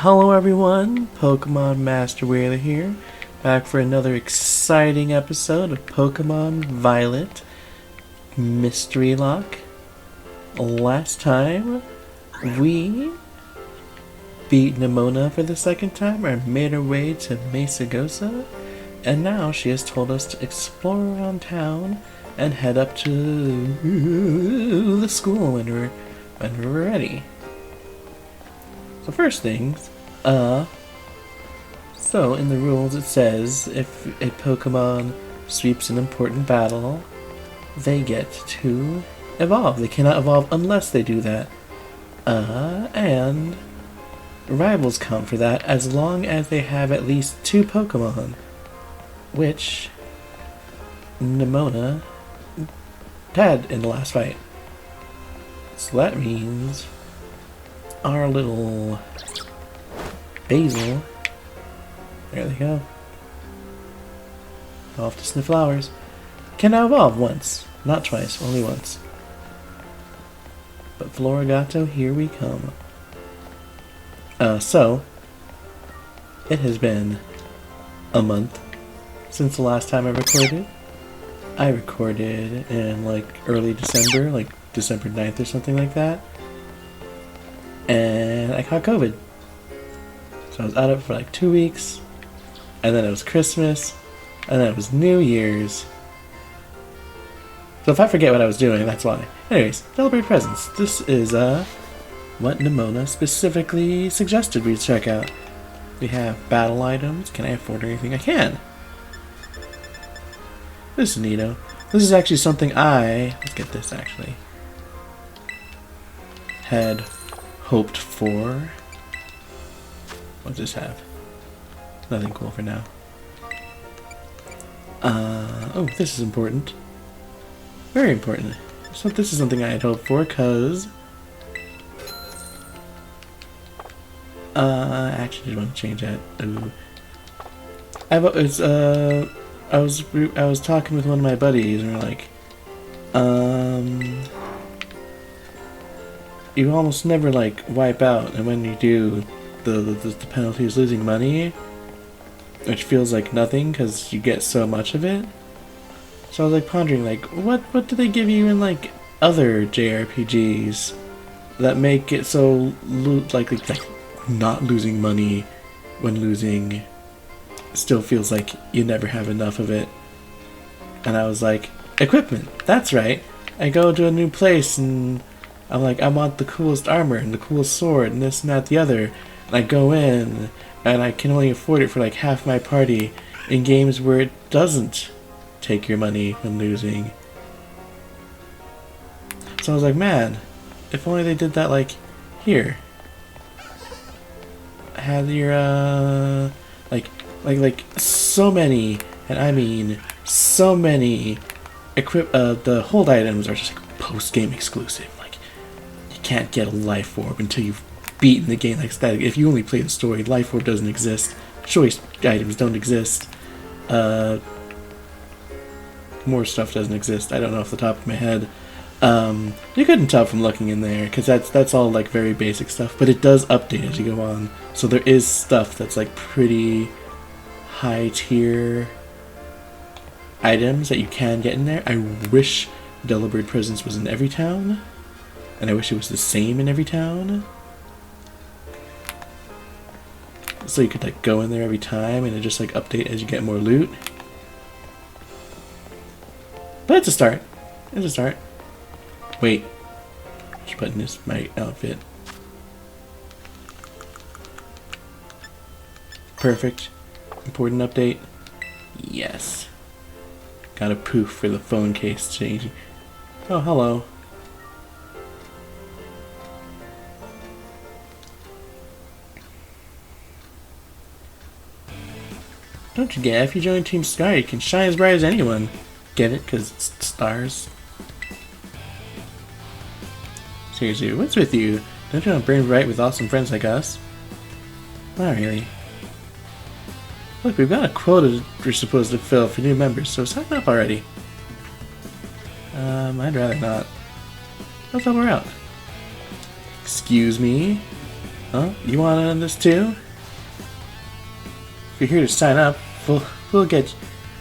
Hello everyone, pkmnMasterWheeler here, back for another exciting episode of Pokemon Violet Mystery Lock. Last time, we beat Nemona for the second time and made our way to Mezagoza, and now she has told us to explore around town and head up to the school when we're ready. So first things, so in the rules it says if a Pokemon sweeps an important battle, they get to evolve. They cannot evolve unless they do that. And rivals count for that as long as they have at least 2 Pokemon, which Nemona had in the last fight. So that means our little Basil, there they go, off to sniff flowers, can now evolve once, not twice, only once. But Florigato, here we come. So it has been a month since the last time I recorded. I recorded in like early December, like December 9th or something like that. And I caught COVID. So I was out of it for like 2 weeks. And then it was Christmas. And then it was New Year's. So if I forget what I was doing, that's why. Anyways, celebrate presents. This is what Nemona specifically suggested we check out. We have battle items. Can I afford anything? I can. This is neato. This is actually something let's get this actually, had hoped for. What does this have? Nothing cool for now. Oh, this is important. Very important. So this is something I had hoped for, cause I actually did want to change that. Ooh. I was talking with one of my buddies, and we're like, you almost never like wipe out, and when you do, the penalty is losing money, which feels like nothing because you get so much of it. So I was like pondering, like, what do they give you in like other JRPGs that make it so like not losing money when losing still feels like you never have enough of it. And I was like, equipment, that's right. I go to a new place and I'm like, I want the coolest armor and the coolest sword and this and that the other. And I go in and I can only afford it for like half my party in games where it doesn't take your money when losing. So I was like, man, if only they did that like here. Have your like so many, and I mean so many the hold items are just like post-game exclusive. Like, you can't get a life orb until you've beaten the game. Like that, if you only play the story, life orb doesn't exist. Choice items don't exist. More stuff doesn't exist. I don't know off the top of my head. You couldn't tell from looking in there, because that's all like very basic stuff, but it does update as you go on. So there is stuff that's like pretty high tier items that you can get in there. I wish Delibird Presence was in every town, and I wish it was the same in every town. So you could like go in there every time and it just like update as you get more loot. But it's a start. It's a start. Wait. Which button is my outfit? Perfect. Important update. Yes. Got a poof for the phone case changing. Oh, hello. Don't you get it? If you join Team Sky, you can shine as bright as anyone. Get it? Because it's stars. Seriously, what's with you? Don't you want to burn bright with awesome friends like us? Not really. Look, we've got a quota we're supposed to fill for new members, so sign up already. I'd rather not. Let's help her out. Excuse me? Huh? You want on this too? If you're here to sign up, we'll get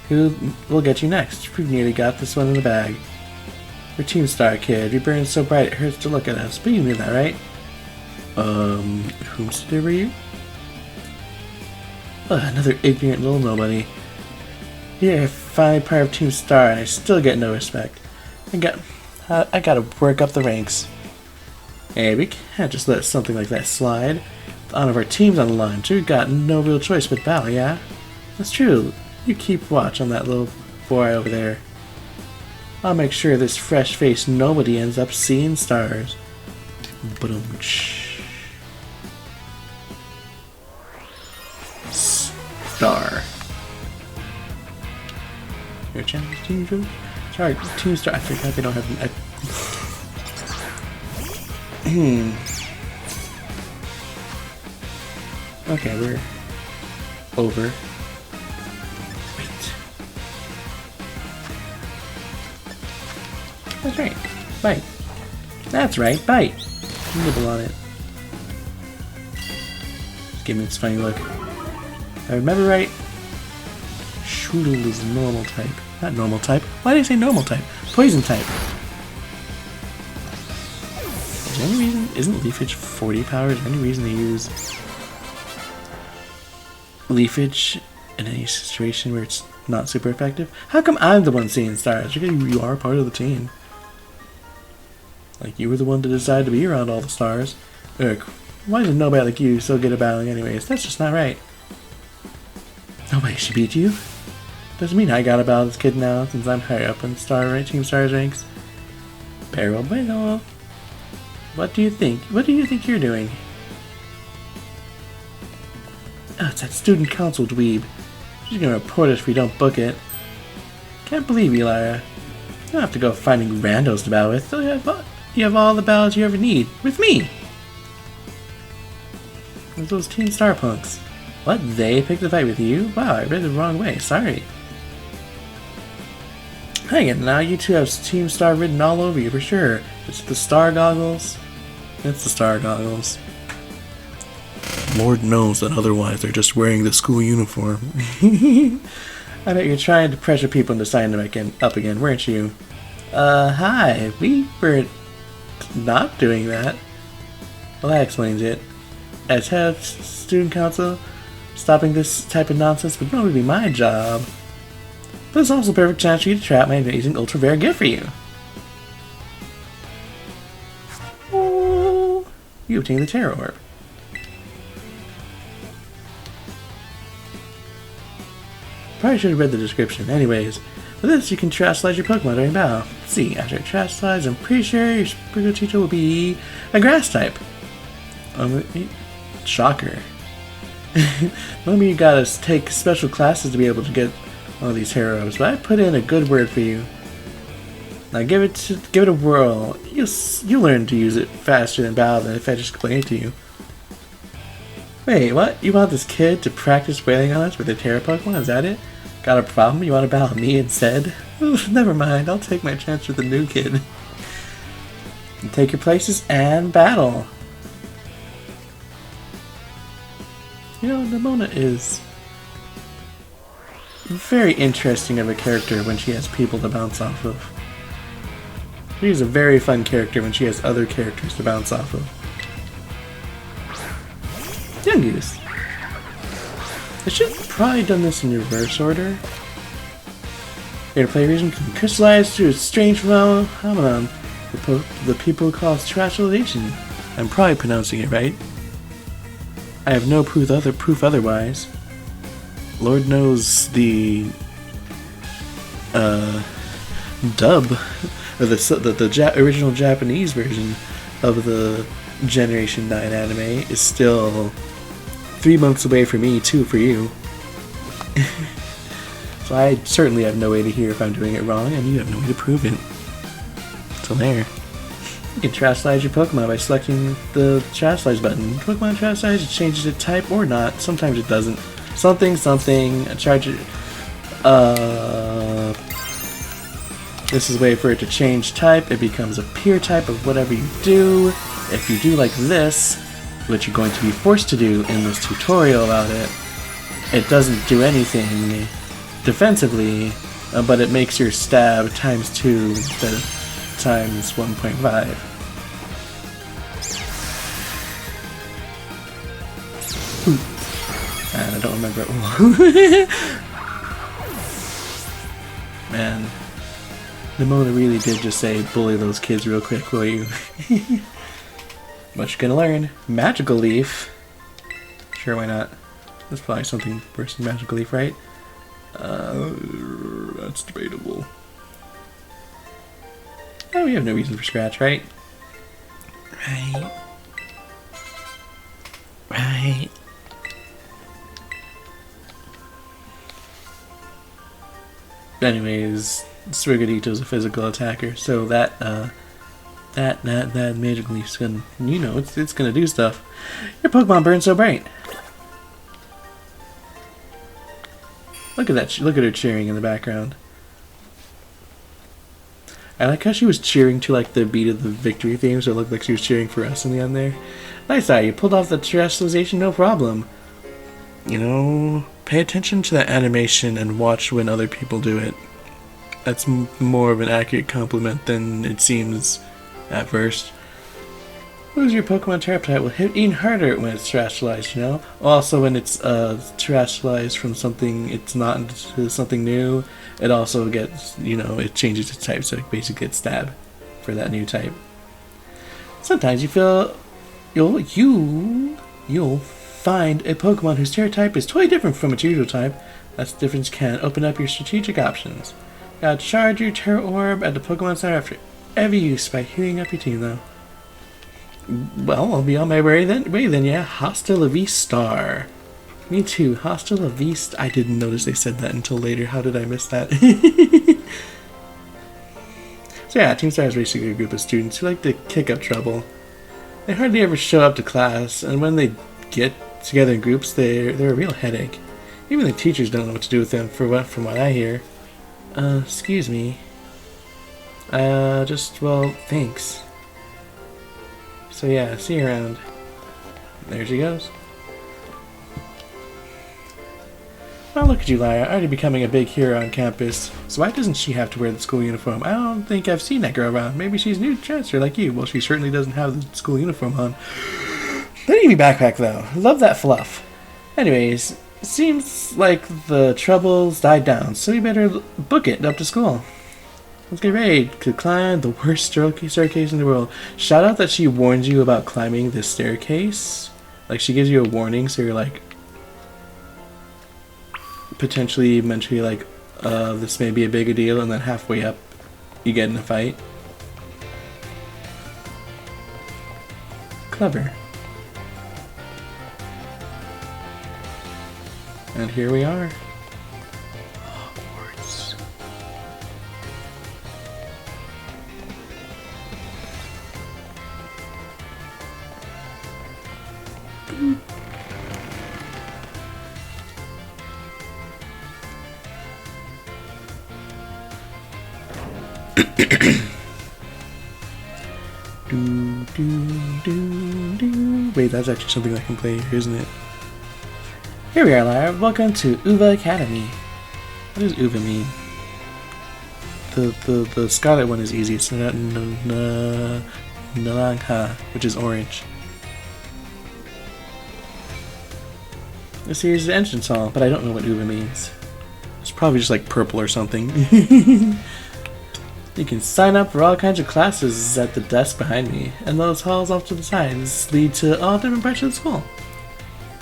you next. We've nearly got this one in the bag. We're Team Star, kid. We burn so bright it hurts to look at us. But you knew that, right? Whomster were you? Another ignorant little nobody. Here, finally part of Team Star, and I still get no respect. I gotta work up the ranks. Hey, we can't just let something like that slide. The honor of our team's on the line, so we've got no real choice but battle, yeah? That's true. You keep watch on that little boy over there. I'll make sure this fresh-faced nobody ends up seeing stars. Star. Your challenge team group? Sorry, Team Star. I forgot they don't have an. Okay, we're over. Wait. That's right. Bite. That's right. Bite. Nibble on it. Just give me this funny look. If I remember right, Shroodle is normal type. Not normal type. Why did I say normal type? Poison type. Is there any reason? Isn't Leafage 40 power? Is there any reason to use Leafage in any situation where it's not super effective? How come I'm the one seeing stars? You are part of the team. Like, you were the one to decide to be around all the stars. Ugh, why did nobody like you so good at battling anyways? That's just not right. Nobody should beat you. Doesn't mean I gotta battle this kid now, since I'm higher up in Team Star's ranks. Pero bueno. What do you think? What do you think you're doing? Oh, it's that student council dweeb. She's gonna report us if we don't book it. Can't believe you, Lyra. You don't have to go finding randos to battle with. You have all the battles you ever need. With me! With those Team Star punks. What? They picked the fight with you? Wow, I read it the wrong way. Sorry. Hang it, now you two have Team Star written all over you for sure. It's the star goggles. It's the star goggles. Lord knows that otherwise they're just wearing the school uniform. I bet you're trying to pressure people into signing up again, weren't you? Hi. We were not doing that. Well, that explains it. As head of student council, stopping this type of nonsense would normally be my job. But it's also a perfect chance for you to trap my amazing ultra rare gift for you. Oh, you obtained the Terror Orb. Probably should have read the description. Anyways, with this you can chastise your Pokemon during battle. Let's see, after chastise, I'm pretty sure your spiritual teacher will be a grass type. Shocker. Maybe you gotta take special classes to be able to get all these heroes, but I put in a good word for you. Now give it a whirl. You'll learn to use it faster than battle than if I just explain it to you. Wait, what? You want this kid to practice wailing on us with a Terra Pokemon? Is that it? Got a problem? You want to battle me instead? Oof, never mind. I'll take my chance with the new kid. Take your places and battle. You know, Nimona is very interesting of a character when she has people to bounce off of. She's a very fun character when she has other characters to bounce off of. Young Goose. I should have probably done this in reverse order. Your play region can crystallize through a strange phenomenon the people call terrestrialization. I'm probably pronouncing it right. I have no proof otherwise. Lord knows the dub, or the original Japanese version of the Generation 9 anime is still 3 months away for me, 2 for you. So I certainly have no way to hear if I'm doing it wrong, and you have no way to prove it. So there. You can chastise your Pokemon by selecting the chastise button. Pokemon chastise, it changes its type or not. Sometimes it doesn't. Something, charge it. This is a way for it to change type. It becomes a pure type of whatever you do. If you do like this, which you're going to be forced to do in this tutorial about it, it doesn't do anything defensively, but it makes your stab ×2 instead of ×1.5. And I don't remember. Man, Nimona really did just say, bully those kids real quick, will you? What you gonna learn? Magical Leaf. Sure, why not? That's probably something worse than Magical Leaf, right? That's debatable. Oh, we have no reason for Scratch, right? Right. Anyways, Sprigatito's a physical attacker, so that Magic Leaf's gonna, you know, it's gonna do stuff. Your Pokemon burn so bright. Look at that! Look at her cheering in the background. I like how she was cheering to like the beat of the victory theme, so it looked like she was cheering for us in the end there. Nice eye, you pulled off the terrestrialization, no problem. You know, pay attention to that animation and watch when other people do it. That's more of an accurate compliment than it seems at first. Lose your Pokemon Terraptite will hit even harder when it's terrestrialized, you know? Also, when it's terrestrialized from something it's not into something new, it also gets, you know, it changes its type, so it basically gets stabbed for that new type. Sometimes you feel you'll find a Pokemon whose Terra type is totally different from its usual type. That difference can open up your strategic options. Gotta charge your Terra Orb at the Pokemon Center after every use by healing up your team, though. Well, I'll be on my way then, yeah. Hasta la vista. Me too, hasta la vista. I didn't notice they said that until later. How did I miss that? So yeah, Team Star is basically a group of students who like to kick up trouble. They hardly ever show up to class, and when they get together in groups, they're a real headache. Even the teachers don't know what to do with them, from what I hear. Excuse me. Well, thanks. So yeah, see you around. There she goes. Well, look at you, Lyra, already becoming a big hero on campus. So why doesn't she have to wear the school uniform? I don't think I've seen that girl around. Maybe she's new to transfer like you. Well, she certainly doesn't have the school uniform on. That Eevee backpack, though. Love that fluff. Anyways, it seems like the troubles died down, so we better book it up to school. Let's get ready to climb the worst staircase in the world. Shout out that she warns you about climbing this staircase. Like, she gives you a warning, so you're like, potentially, mentally, like, this may be a bigger deal, and then halfway up, you get in a fight. Clever. And here we are. Hogwarts. Wait, that's actually something I can play here, isn't it? Here we are, Lyra. Welcome to Uva Academy. What does Uva mean? The Scarlet one is easy. It's Naranja, which is orange. This here is the entrance hall, but I don't know what Uva means. It's probably just like purple or something. You can sign up for all kinds of classes at the desk behind me, and those halls off to the sides lead to all different parts of the school.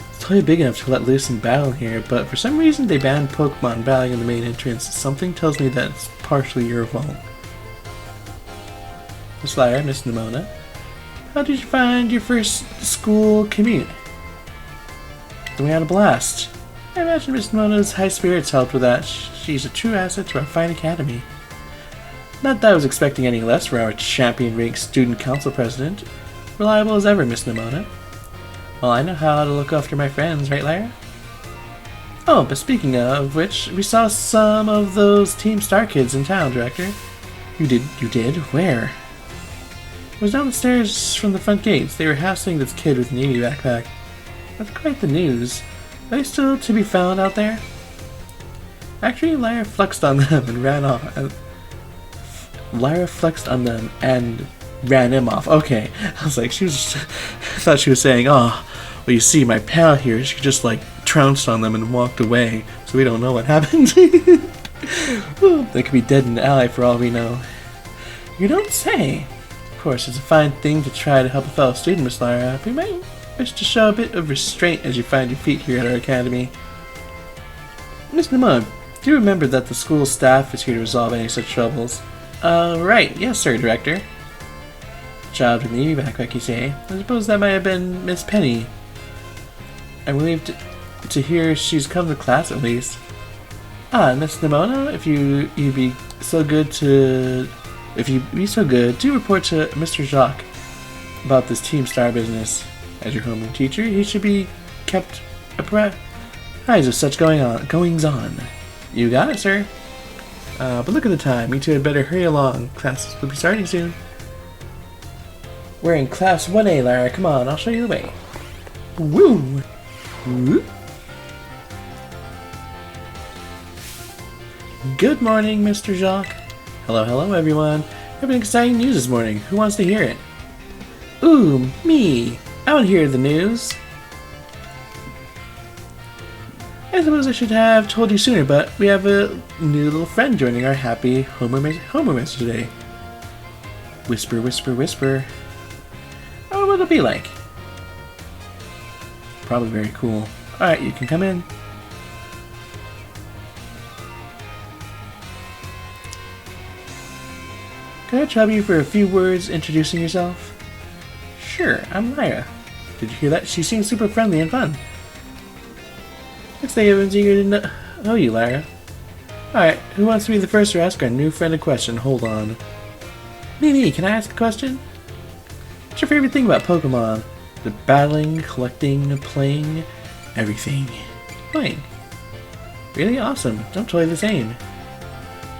It's totally big enough to let loose and battle here, but for some reason they banned Pokemon battling in the main entrance. Something tells me that it's partially your fault. Miss Lyra, Miss Nimona, how did you find your first school commute? Then we had a blast. I imagine Miss Nimona's high spirits helped with that. She's a true asset to our fine academy. Not that I was expecting any less for our champion-ranked student council president. Reliable as ever, Miss Nimona. Well, I know how to look after my friends, right, Lyra? Oh, but speaking of which, we saw some of those Team Star kids in town, Director. You did? Where? was down the stairs from the front gates. They were hassling this kid with a navy backpack. That's quite the news. Are they still to be found out there? Actually, Lyra flexed on them and ran off. Lyra flexed on them and ran him off. Okay, I was like, I thought she was saying, oh, well, you see, my pal here, she just like trounced on them and walked away, so we don't know what happened. They could be dead in the alley for all we know. You don't say. Of course, it's a fine thing to try to help a fellow student, Miss Lyra, but you might wish to show a bit of restraint as you find your feet here at our academy. Miss Nemona, do you remember that the school staff is here to resolve any such troubles? Right. Yes, sir, Director. Child with the navy backpack, you say? I suppose that might have been Miss Penny. I'm relieved to hear she's come to class at least. Ah, Miss Nemona, if you'd be so good, do report to Mr. Jacques about this Team Star business. As your homeroom teacher, he should be kept apprised of such goings on. You got it, sir. But look at the time. You two had better hurry along. Class will be starting soon. We're in Class 1A, Lyra. Come on, I'll show you the way. Woo! Woo! Good morning, Mr. Jacques. Hello, hello, everyone. I have an exciting news this morning. Who wants to hear it? Ooh, me. I want to hear the news. I suppose I should have told you sooner, but we have a new little friend joining our happy homeroom today. Whisper, whisper, whisper. Oh, what it'll be like? Probably very cool. Alright, you can come in. Can I trouble you for a few words introducing yourself? Sure, I'm Lyra. Did you hear that? She seems super friendly and fun. Looks like everyone's eager to know you, Lyra. Alright, who wants to be the first to ask our new friend a question? Hold on. Me, can I ask a question? What's your favorite thing about Pokemon? The battling, collecting, playing, everything. Playing. Really awesome. I'm totally the same.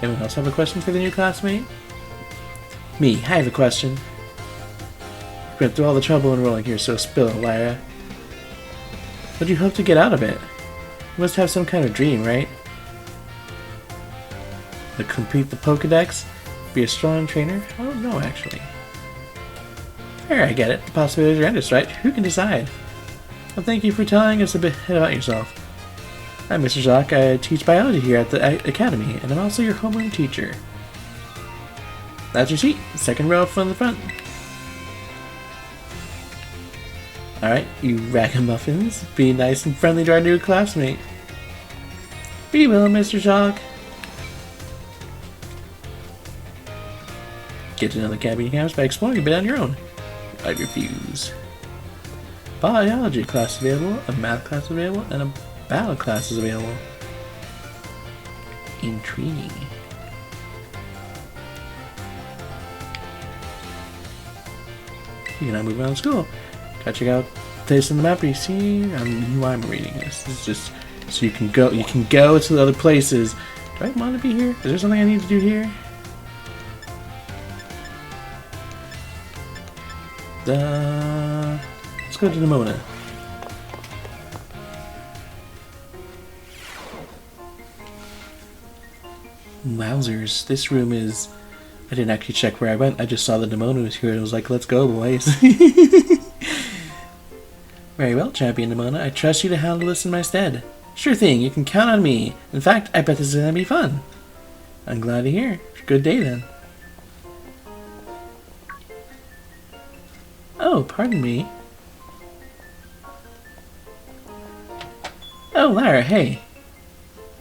Anyone else have a question for the new classmate? Me, I have a question. We went through all the trouble enrolling here, so spill it, Lyra. What do you hope to get out of it? You must have some kind of dream, right? To complete the Pokedex? Be a strong trainer? I don't know, actually. There, I get it. The possibilities are endless, right? Who can decide? Well, thank you for telling us a bit about yourself. I'm Mr. Jacques. I teach biology here at the Academy, and I'm also your homeroom teacher. That's your seat. Second row from the front. Alright, you ragamuffins. Be nice and friendly to our new classmate. Be well, Mr. Jacques. Get to know the Academy campus by exploring a bit on your own. I refuse. Biology class available, a math class available, and a battle class is available. Intriguing. You can now move around the school. Gotta check out this on the map. You see, why I'm reading this. This is just so you can go. You can go to the other places. Do I want to be here? Is there something I need to do here? Let's go to Nemona. Wowzers! This room is. I didn't actually check where I went. I just saw the Nemona was here and I was like, let's go, boys. Very well, Champion Nemona. I trust you to handle this in my stead. Sure thing, you can count on me. In fact, I bet this is going to be fun. I'm glad to hear. Good day then. Oh, pardon me. Oh, Lyra, hey.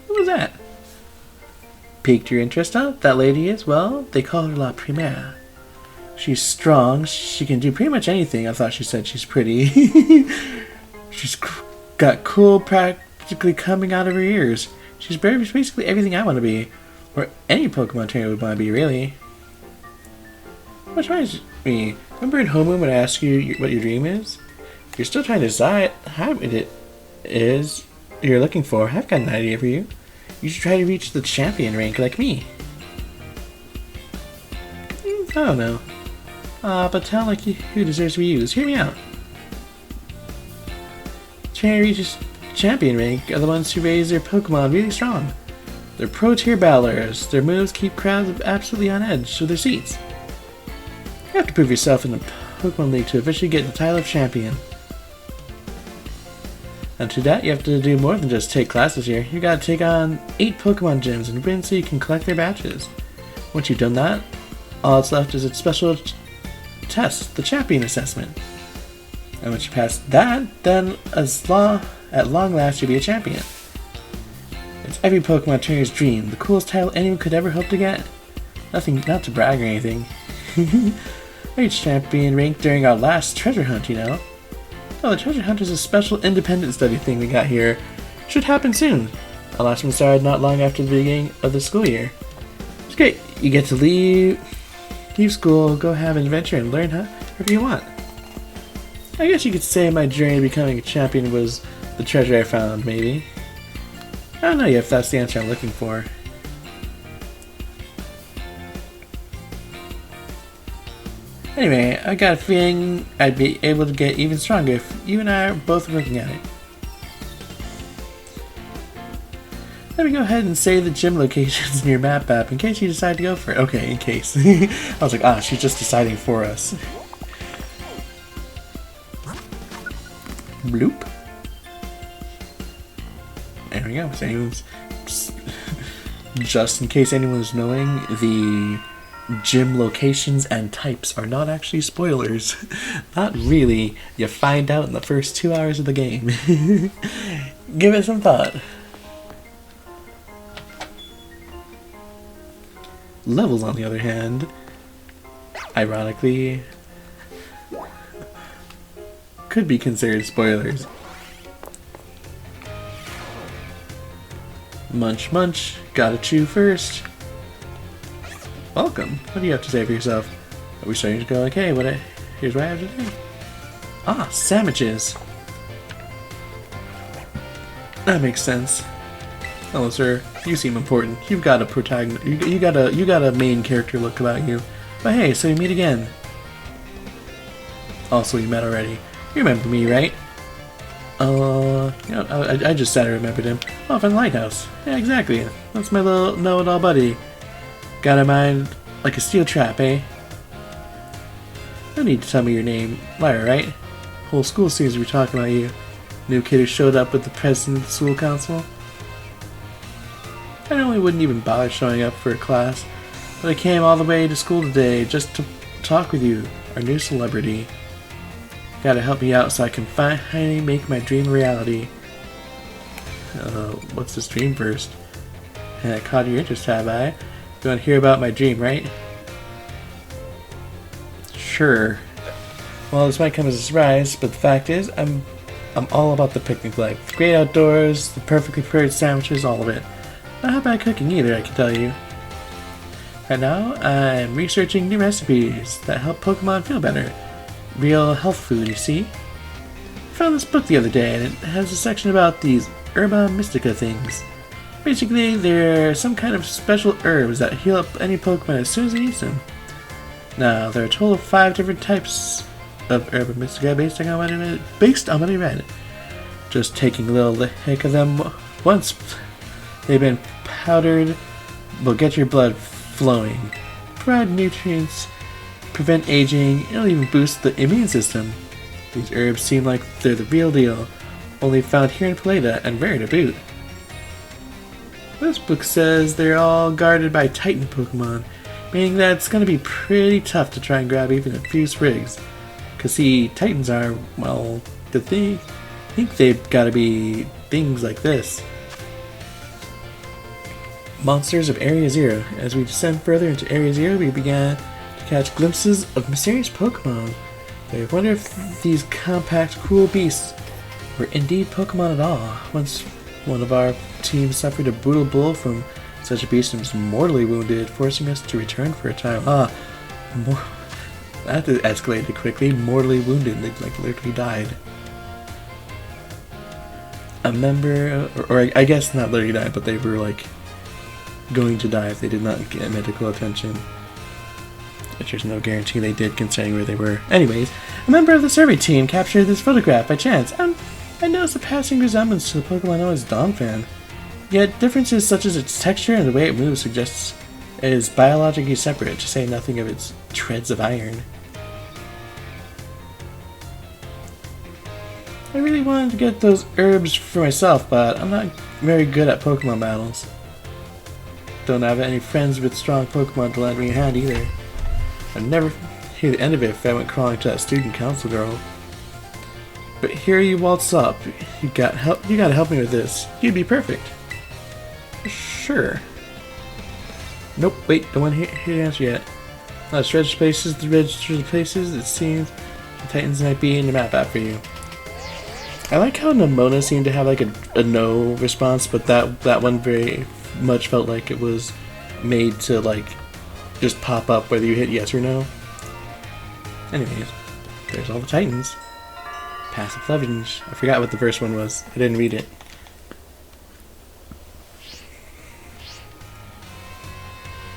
Who was that? Piqued your interest, huh? That lady is? Well, they call her La Primera. She's strong. She can do pretty much anything. I thought she said she's pretty. She's got cool practically coming out of her ears. She's basically everything I want to be. Or any Pokemon trainer would want to be, really. Which reminds me, remember in homeroom when I asked you what your dream is? You're still trying to decide how it is you're looking for. I've got an idea for you. You should try to reach the champion rank like me. I don't know. But talent like you who deserves to be used. Hear me out. Trainer reaches champion rank are the ones who raise their Pokemon really strong. They're pro-tier battlers. Their moves keep crowds absolutely on edge with their seats. You have to prove yourself in the Pokemon League to officially get the title of champion. And to that, you have to do more than just take classes here. You gotta take on 8 Pokemon gyms and win so you can collect their badges. Once you've done that, all that's left is a special test, the champion assessment. And once you pass that, then at long last you'll be a champion. It's every Pokemon trainer's dream, the coolest title anyone could ever hope to get. Not to brag or anything. I reached champion rank during our last treasure hunt, you know. Oh, the treasure hunt is a special independent study thing we got here. Should happen soon. Our last one started not long after the beginning of the school year. It's great. You get to leave school, go have an adventure, and learn whatever you want. I guess you could say my journey to becoming a champion was the treasure I found, maybe. I don't know yet if that's the answer I'm looking for. Anyway, I got a feeling I'd be able to get even stronger if you and I are both working at it. Let me go ahead and save the gym locations in your map app in case you decide to go for it. Okay, in case. I was like, she's just deciding for us. Bloop. There we go. Just in case anyone's knowing, the gym locations and types are not actually spoilers. Not really. You find out in the first 2 hours of the game. Give it some thought. Levels, on the other hand, ironically, could be considered spoilers. Munch, munch, gotta chew first. Welcome. What do you have to say for yourself? Are we starting to go like, hey, here's what I have to do? Sandwiches. That makes sense. Hello, sir. You seem important. You've got a protagonist. You got a main character look about you. But hey, so we meet again. Also, we met already. You remember me, right? I just said I remembered him. Oh, from the lighthouse. Yeah, exactly. That's my little know-it-all buddy. Got a mind like a steel trap, eh? No need to tell me your name. Lyra, right? Whole school seems to be talking about you. New kid who showed up with the president of the school council. I normally wouldn't even bother showing up for a class, but I came all the way to school today just to talk with you, our new celebrity. Gotta help me out so I can finally make my dream a reality. What's this dream first? I caught your interest, have I? You want to hear about my dream, right? Sure. Well, this might come as a surprise, but the fact is, I'm all about the picnic life. The great outdoors, the perfectly prepared sandwiches, all of it. Not bad cooking either, I can tell you. Right now, I'm researching new recipes that help Pokemon feel better. Real health food, you see? I found this book the other day, and it has a section about these Herba Mystica things. Basically, they're some kind of special herbs that heal up any Pokemon as soon as it eats them. Now, there are a total of 5 different types of Herba Mystica based on what I read. Just taking a little lick of them once they've been powdered will get your blood flowing, provide nutrients, prevent aging, it'll even boost the immune system. These herbs seem like they're the real deal, only found here in Paleta and rare to boot. This book says they're all guarded by Titan Pokemon, meaning that it's going to be pretty tough to try and grab even a few sprigs. Cause see, Titans are, well, think they've got to be things like this. Monsters of Area Zero. As we descend further into Area Zero, we began to catch glimpses of mysterious Pokemon. I wonder if these compact, cruel beasts were indeed Pokemon at all. Once one of our team suffered a brutal blow from such a beast and was mortally wounded, forcing us to return for a time. That escalated quickly. Mortally wounded, they literally died. A member, or I guess not literally died, but they were going to die if they did not get medical attention. But there's no guarantee they did concerning where they were. Anyways, a member of the survey team captured this photograph by chance, and I noticed a passing resemblance to the Pokemon known as Donphan. Yet differences such as its texture and the way it moves suggests it is biologically separate, to say nothing of its treads of iron. I really wanted to get those herbs for myself, but I'm not very good at Pokemon battles. Don't have any friends with strong Pokemon to lend me a hand either. I'd never hear the end of it if I went crawling to that student council girl. But here you waltz up. You gotta help me with this. You'd be perfect. Sure. Nope, wait, don't want to hear the answer yet. Let's register places, it seems the Titans might be in the map app for you. I like how Nemona seemed to have like a no response, but that one very much felt like it was made to like just pop up whether you hit yes or no. Anyways, there's all the Titans. Passive Legends. I forgot what the first one was. I didn't read it.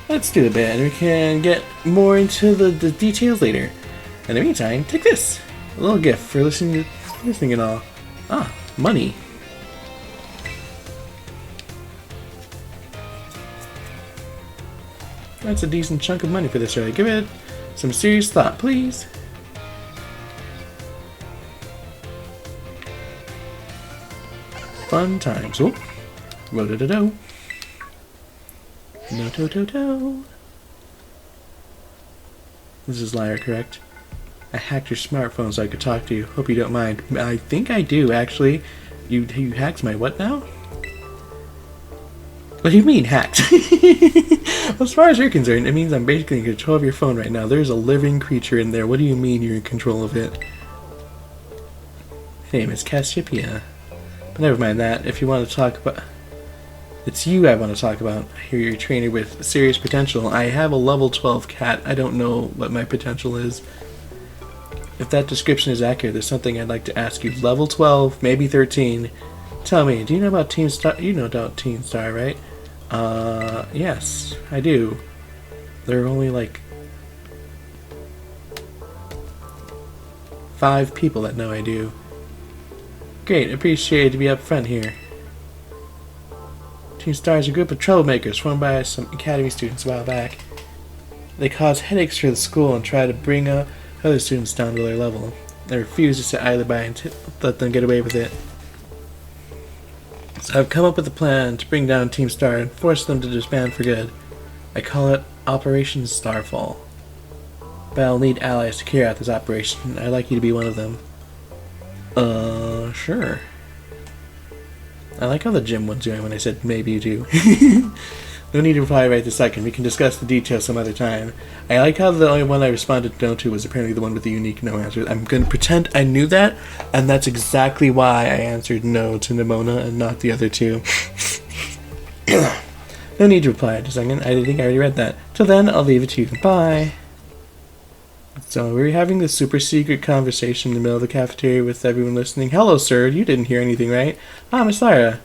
Let's do the bit, and we can get more into the details later. In the meantime, take this! A little gift for listening and all. Ah, money. That's a decent chunk of money for this ride. Give it some serious thought, please. Fun times. Oh, ro-do-do-do. No to-to-to. This is Lyra, correct? I hacked your smartphone so I could talk to you. Hope you don't mind. I think I do, actually. You hacked my what now? What do you mean, hacked? Well, as far as you're concerned, it means I'm basically in control of your phone right now. There's a living creature in there. What do you mean you're in control of it? Hey, Miss Cassiopeia. But never mind that. If you want to talk about... It's you I want to talk about. I hear you're a trainer with serious potential. I have a level 12 cat. I don't know what my potential is. If that description is accurate, there's something I'd like to ask you. Level 12, maybe 13. Tell me, do you know about Team Star? You know about Team Star, right? Yes, I do. There are only like 5 people that know I do. Great, appreciate to be up front here. Team Star is a group of troublemakers formed by some academy students a while back. They cause headaches for the school and try to bring other students down to their level. I refuse to sit idly by and let them get away with it. So I've come up with a plan to bring down Team Star and force them to disband for good. I call it Operation Starfall. But I'll need allies to carry out this operation. I'd like you to be one of them. Sure. I like how the gym one's doing when I said maybe you do. No need to reply right this second. We can discuss the details some other time. I like how the only one I responded no to was apparently the one with the unique no answer. I'm going to pretend I knew that, and that's exactly why I answered no to Nemona and not the other two. No need to reply right a second. I think I already read that. Till then, I'll leave it to you. Bye. So, we were having this super secret conversation in the middle of the cafeteria with everyone listening. Hello, sir. You didn't hear anything, right? Ah, Miss Lyra.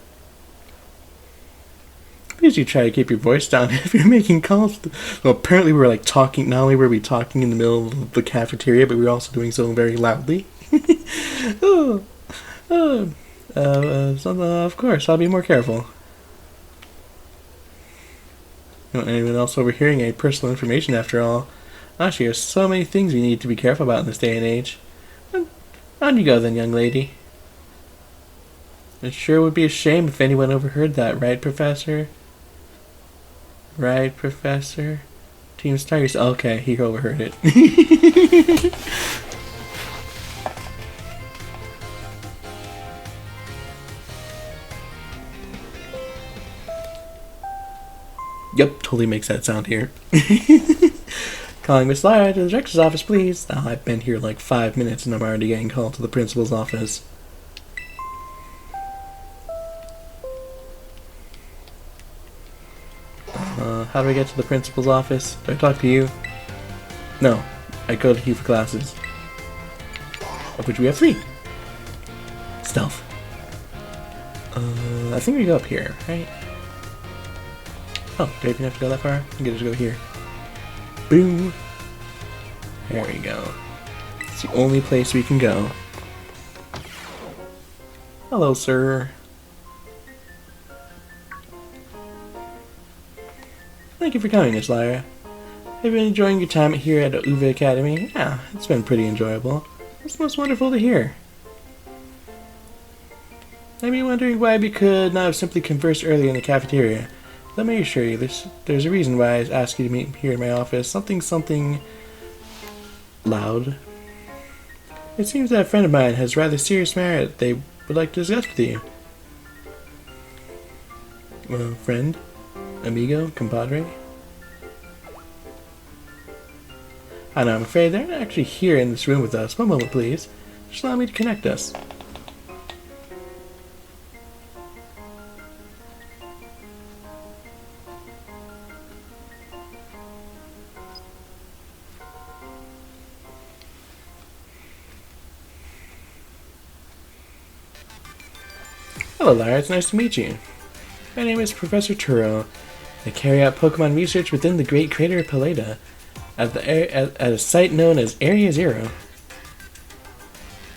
Please you try to keep your voice down if you're making calls. Well, apparently we were like talking, not only were we talking in the middle of the cafeteria, but we were also doing so very loudly. Of course, I'll be more careful. Don't want anyone else overhearing any personal information after all. Actually, there's so many things we need to be careful about in this day and age. On you go then, young lady. It sure would be a shame if anyone overheard that, right, Professor? Right, Professor? Team Star, okay, he overheard it. Yep, totally makes that sound here. Calling Miss Lyra to the director's office, please. Oh, I've been here like 5 minutes and I'm already getting called to the principal's office. How do I get to the principal's office? Do I talk to you? No, I go to you for classes. Of which we have 3. Stealth. I think we go up here, right? Oh, do I even have to go that far? I can just go here. Boom! There we go. It's the only place we can go. Hello, sir. Thank you for coming, Miss Lyra. Have you been enjoying your time here at the Uva Academy? Yeah, it's been pretty enjoyable. It's most wonderful to hear. I've been wondering why we could not have simply conversed earlier in the cafeteria. Let me assure you, there's a reason why I asked you to meet here in my office. Something loud. It seems that a friend of mine has a rather serious matter that they would like to discuss with you. Well, friend? Amigo? Compadre? I know, I'm afraid they're not actually here in this room with us. One moment, please. Just allow me to connect us. Hello, Lyra. It's nice to meet you. My name is Professor Turo. I carry out Pokemon research within the Great Crater of Paleta at a site known as Area Zero.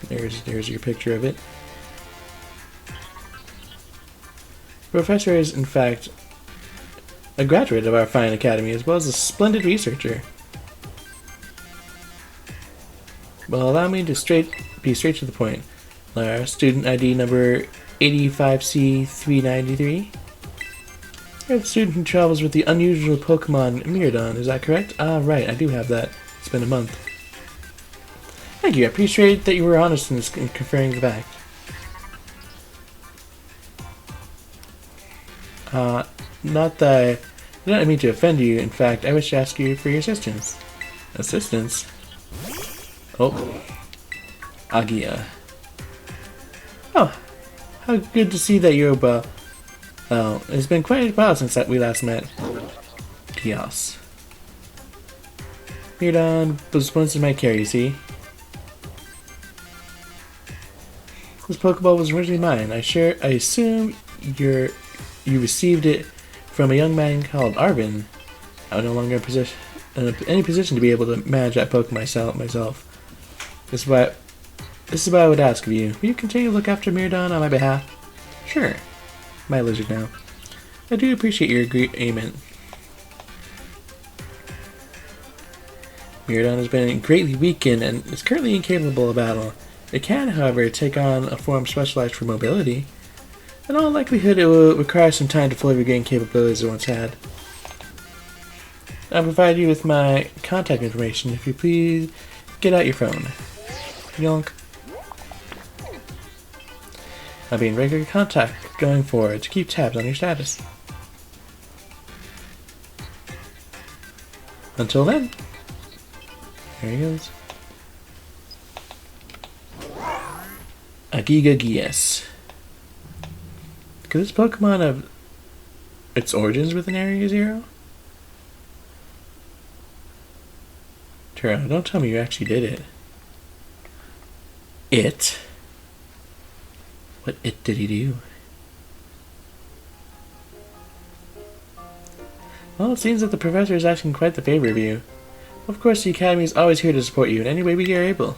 There's your picture of it. The professor is, in fact, a graduate of our fine academy, as well as a splendid researcher. Well, allow me to be straight to the point. Lyra, student ID number 85C393. You're the student who travels with the unusual Pokemon Miraidon, is that correct? Ah, right, I do have that. It's been a month. Thank you, I appreciate that you were honest in conferring the fact. Not that I don't mean to offend you. In fact, I wish to ask you for your assistance. Assistance? Oh. Agia. Oh, how good to see that you're well. Oh, it's been quite a while since we last met. Chaos. Miraidon was once in my care, you see. This Pokeball was originally mine. I assume you received it from a young man called Arvin. I'm no longer in any position to be able to manage that Pokemon myself. This is what I would ask of you. Will you continue to look after Miraidon on my behalf? Sure. My lizard now. I do appreciate your agreement. Miraidon has been greatly weakened and is currently incapable of battle. It can, however, take on a form specialized for mobility. In all likelihood, it will require some time to fully regain capabilities it once had. I'll provide you with my contact information if you please get out your phone. Yonk. I'll be in regular contact going forward to keep tabs on your status. Until then, there he goes. Agigagias. Could this Pokemon have its origins within Area Zero? Turo, don't tell me you actually did it. It? What it did he do? Well, it seems that the professor is asking quite the favor of you. Of course, the Academy is always here to support you in any way we are able.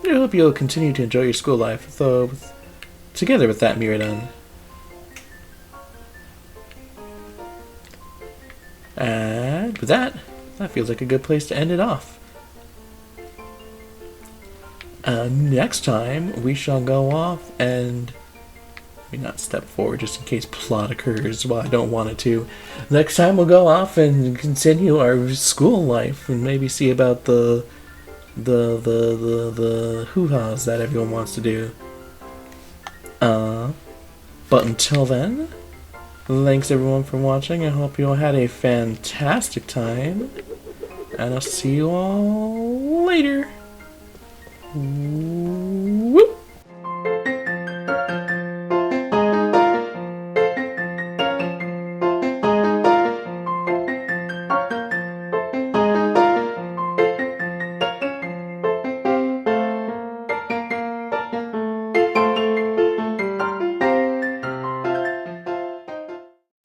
I hope you'll continue to enjoy your school life, though, together with that Miraidon. And with that feels like a good place to end it off. Next time, we shall go off and... Maybe not step forward just in case plot occurs. Well, I don't want it to. Next time we'll go off and continue our school life and maybe see about the hoo-has that everyone wants to do. But until then, thanks everyone for watching. I hope you all had a fantastic time. And I'll see you all later.